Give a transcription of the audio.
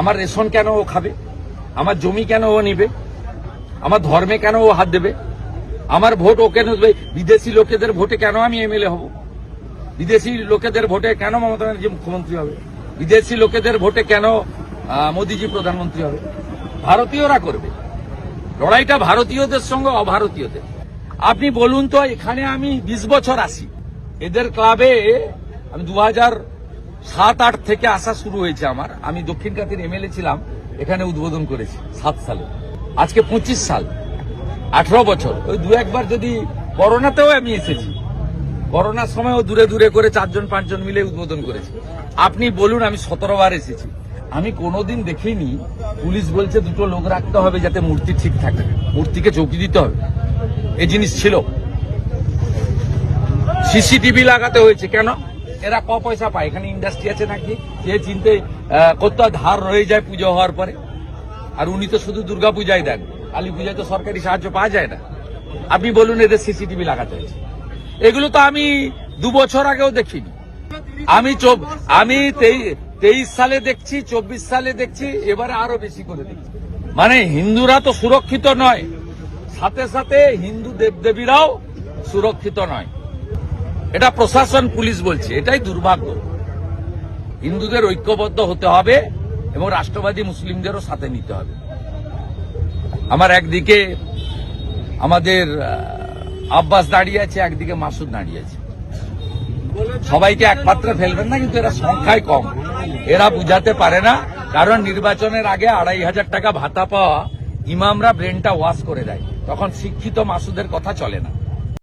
আমার রেশন কেন ও খাবে? আমার জমি কেন ও নিবে? আমার ধর্মে কেন ও হাত দেবে? আমার ভোট ও কেন দেবে? বিদেশি লোকেদের ভোটে কেন আমি এমএলএ হব? বিদেশি লোকেদের ভোটে কেন মমতা ব্যানার্জি মুখ্যমন্ত্রী হবে? বিদেশি লোকেদের ভোটে কেন মোদিজি প্রধানমন্ত্রী হবে? ভারতীয়রা করবে লড়াইটা, ভারতীয়দের সঙ্গে অভারতীয়দের। আপনি বলুন তো, এখানে আমি 20 বছর আসি, এদের ক্লাবে আমি 2007-8 থেকে আসা শুরু হয়েছে আমার। আমি দক্ষিণ কাতির এমএলএ ছিলাম, এখানে উদ্বোধন করেছি 7 সালে। আজকে 25 সাল, 18 বছর। ওই দু একবার যদি করোনাতেও আমি এসেছি, করোনার সময়ও দূরে দূরে করে 4জন 5জন মিলে উদ্বোধন করেছি। আপনি বলুন, আমি 17 বার এসেছি, আমি কোনোদিন দেখিনি পুলিশ বলছে 2টো লোক রাখতে হবে যাতে মূর্তি ঠিক থাকে, মূর্তিকে চৌকি দিতে হবে। এই জিনিস ছিল। সিসিটিভি লাগাতে হয়েছে কেন? এরা ক পয়সা পায়? এখানে ইন্ডাস্ট্রি আছে নাকি যে চিনতে কত ধার রয়ে যায় পুজো হওয়ার পরে? আর উনি তো শুধু দুর্গা পূজায় দেন, কালী পূজায় তো সরকারি সাহায্য পাওয়া যায় না। আপনি বলুন এদের সিসিটিভি লাগাতে হয়েছে। এগুলো তো আমি 2 বছর আগেও দেখিনি। আমি 23 সালে দেখছি, 24 সালে দেখছি, এবারে আরো বেশি করে দেখছি। মানে হিন্দুরা তো সুরক্ষিত নয়, সাথে সাথে হিন্দু দেবদেবীরাও সুরক্ষিত নয়। এটা প্রশাসন, পুলিশ বলছে। এটাই দুর্ভাগ্য। হিন্দুদের ঐক্যবদ্ধ হতে হবে এবং রাষ্ট্রবাদী মুসলিমদেরও সাথে নিতে হবে। আমার একদিকে আমাদের আব্বাস দাঁড়িয়ে আছে, একদিকে মাসুদ দাঁড়িয়ে আছে। সবাইকে এক পাত্রে ফেলবেন না, কিন্তু এরা সংখ্যায় কম, এরা বুঝাতে পারে না। কারণ নির্বাচনের আগে 2500 টাকা ভাতা পাওয়া ইমামরা ব্রেনটা ওয়াশ করে দেয়, তখন শিক্ষিত মাসুদের কথা চলে না।